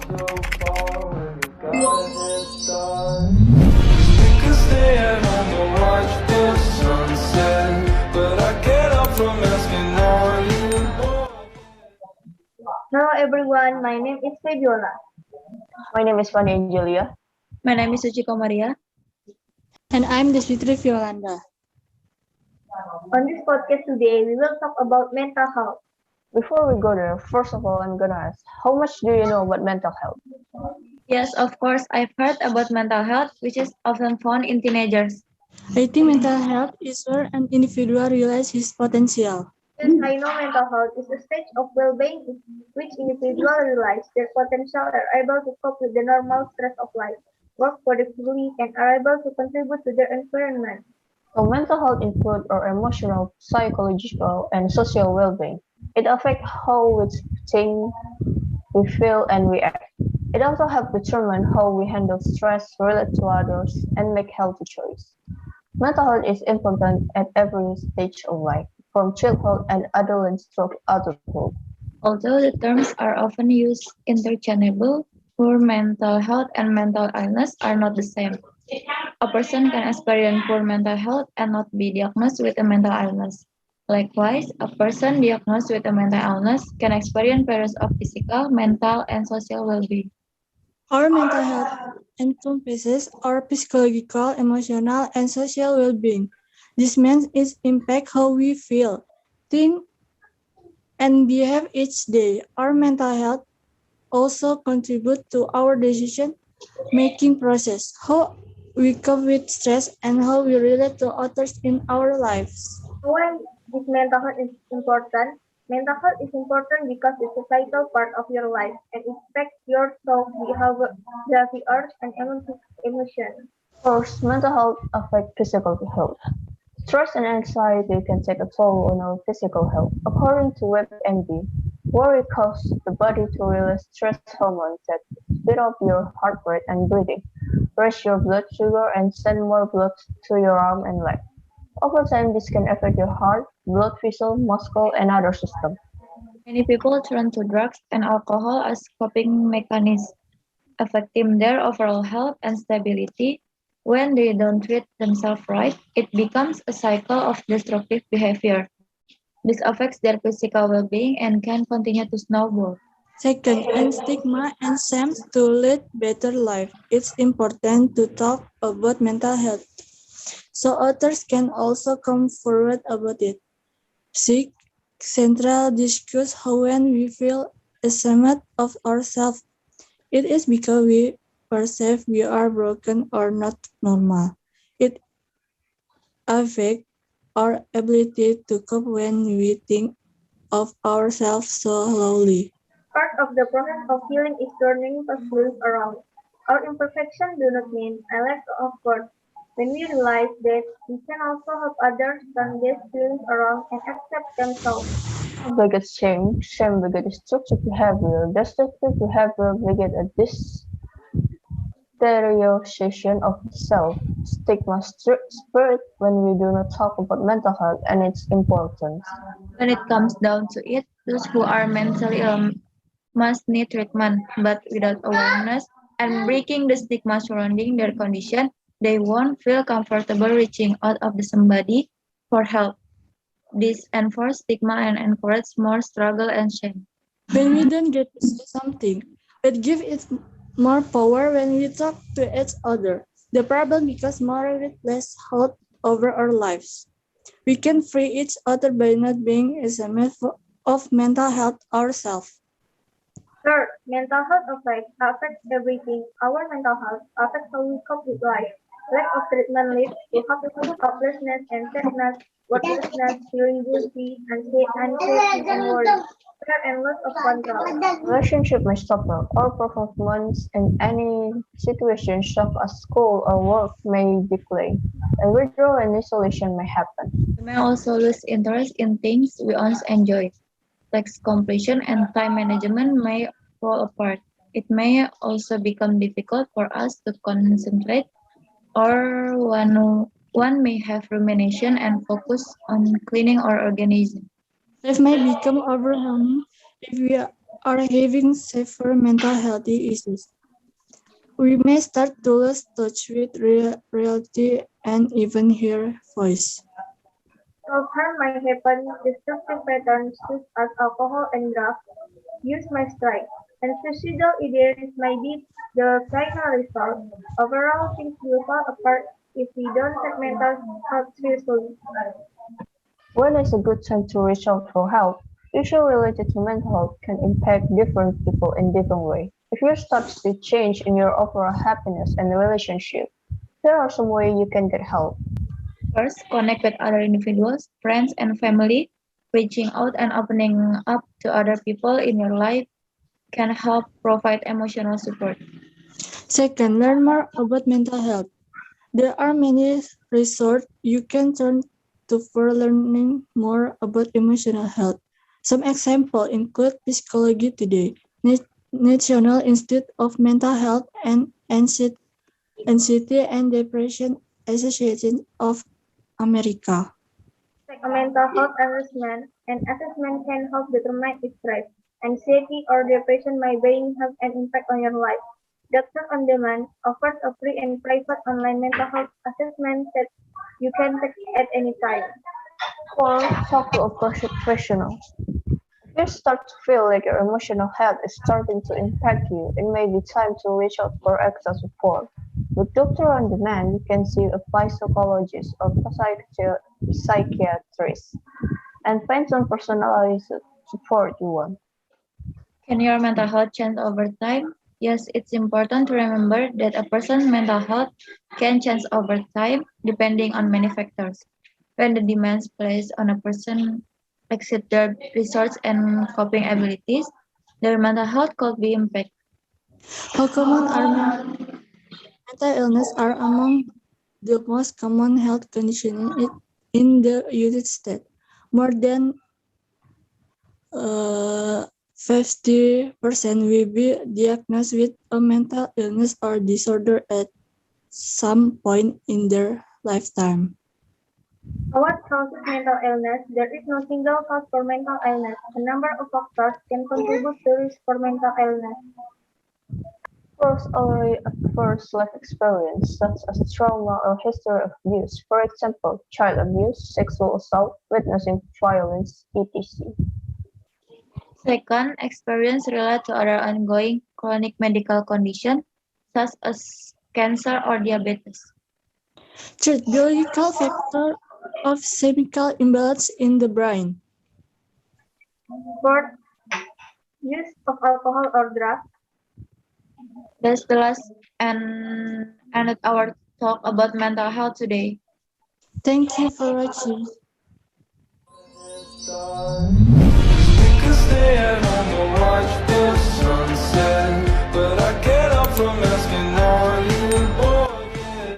so far when we got a head start. We could stay at home and watch the sunset, but I can't help from asking are you bored? Hello everyone, my name is Fabiola. My name is Fanny Angelia. My name is Suci Komaria. And I'm Desfitri Violanda. On this podcast today, we will talk about mental health. Before we go there, first of all, I'm gonna ask, how much do you know about mental health? Yes, of course, I've heard about mental health, which is often found in teenagers. I think mental health is where an individual realizes his potential. Yes, I know mental health is a stage of well-being in which individuals realize their potential, are able to cope with the normal stress of life, work productively, and are able to contribute to their environment. So mental health includes our emotional, psychological, and social well-being. It affects how we think, we feel, and we act. It also helps determine how we handle stress, relate to others, and make healthy choices. Mental health is important at every stage of life, from childhood and adolescence to adulthood. Although the terms are often used interchangeable, poor mental health and mental illness are not the same. A person can experience poor mental health and not be diagnosed with a mental illness. Likewise, a person diagnosed with a mental illness can experience periods of physical, mental, and social well-being. Our mental health encompasses our psychological, emotional, and social well-being. This means it impacts how we feel, think, and behave each day. Our mental health also contributes to our decision-making process, how we cope with stress, and how we relate to others in our lives. Why is mental health important? Mental health is important because it's a vital part of your life and it affects your thoughts, behaviors, and emotions. First, mental health affects physical health. Stress and anxiety can take a toll on our physical health. According to WebMD, worry causes the body to release stress hormones that speed up your heart rate and breathing, raise your blood sugar, and send more blood to your arm and leg. Over time, this can affect your heart, blood vessel, muscle, and other systems. Many people turn to drugs and alcohol as coping mechanisms, affecting their overall health and stability. When they don't treat themselves right, it becomes a cycle of destructive behavior. This affects their physical well-being and can continue to snowball. Second, and stigma and shame to lead better life. It's important to talk about mental health so others can also come forward about it. Seek central discuss how when we feel ashamed of ourselves, it is because we perceive we are broken or not normal. It affects our ability to cope when we think of ourselves so lowly. Part of the process of healing is turning those feelings around. Our imperfections do not mean a lack of worth. When we realize that, we can also help others turn these feelings around and accept themselves. Biggest shame, shame begets destructive behavior, destructive behavior begets a deterioration of the self, stigma spirit when we do not talk about mental health and its importance. When it comes down to it, those who are mentally ill must need treatment, but without awareness and breaking the stigma surrounding their condition, they won't feel comfortable reaching out of the somebody for help. This enforce stigma and encourage more struggle and shame. When we don't get to say something, it gives it more power when we talk to each other. The problem becomes more with less hold over our lives. We can free each other by not being ashamed of mental health ourselves. Third, mental health affects everything. Our mental health affects how we cope with life. Lack of treatment leads to hopelessness and sadness, worthlessness, feeling guilty, anxiety, and worry. Fear and loss of control. Relationship may suffer, or performance in any situation such as school or work may decline, and withdrawal and isolation may happen. We may also lose interest in things we once enjoyed. Task completion and time management may fall apart. It may also become difficult for us to concentrate, or one may have rumination and focus on cleaning or organizing. Life may become overwhelming if we are having severe mental health issues. We may start to lose touch with reality and even hear voice. Self-harm might happen, destructive patterns such as alcohol and drugs use might strike, and suicidal ideation might be the final result. Overall, things will fall apart if we don't take mental health seriously. When is a good time to reach out for help? Issues related to mental health can impact different people in different ways. If you start to see change in your overall happiness and relationship, there are some ways you can get help. First, connect with other individuals, friends, and family. Reaching out and opening up to other people in your life can help provide emotional support. Second, learn more about mental health. There are many resources you can turn to for learning more about emotional health. Some examples include Psychology Today, National Institute of Mental Health, and Anxiety and Depression Association of America. Take a mental health assessment. An assessment can help determine if stress, anxiety, or depression may have an impact on your life. Doctor on Demand offers a free and private online mental health assessment that you can take at any time. Or talk to a professional. If you start to feel like your emotional health is starting to impact you, it may be time to reach out for extra support. With Doctor on Demand, you can see a psychologist or psychiatrist and find some personalized support you want. Can your mental health change over time? Yes, it's important to remember that a person's mental health can change over time depending on many factors. When the demands placed on a person exceed their resource and coping abilities, their mental health could be impacted. How common are mental illness are among the most common health conditions in the United States. More than 50% will be diagnosed with a mental illness or disorder at some point in their lifetime. What causes mental illness? There is no single cause for mental illness. A number of factors can contribute to risk for mental illness. First, already adverse life experience, such as trauma or history of abuse, for example, child abuse, sexual assault, witnessing violence, etc. Second, experience related to other ongoing chronic medical conditions such as cancer or diabetes. Third, biological factor of chemical imbalance in the brain. Fourth, use of alcohol or drugs. That's the last and ended our talk about mental health today. Thank you for watching. Stars.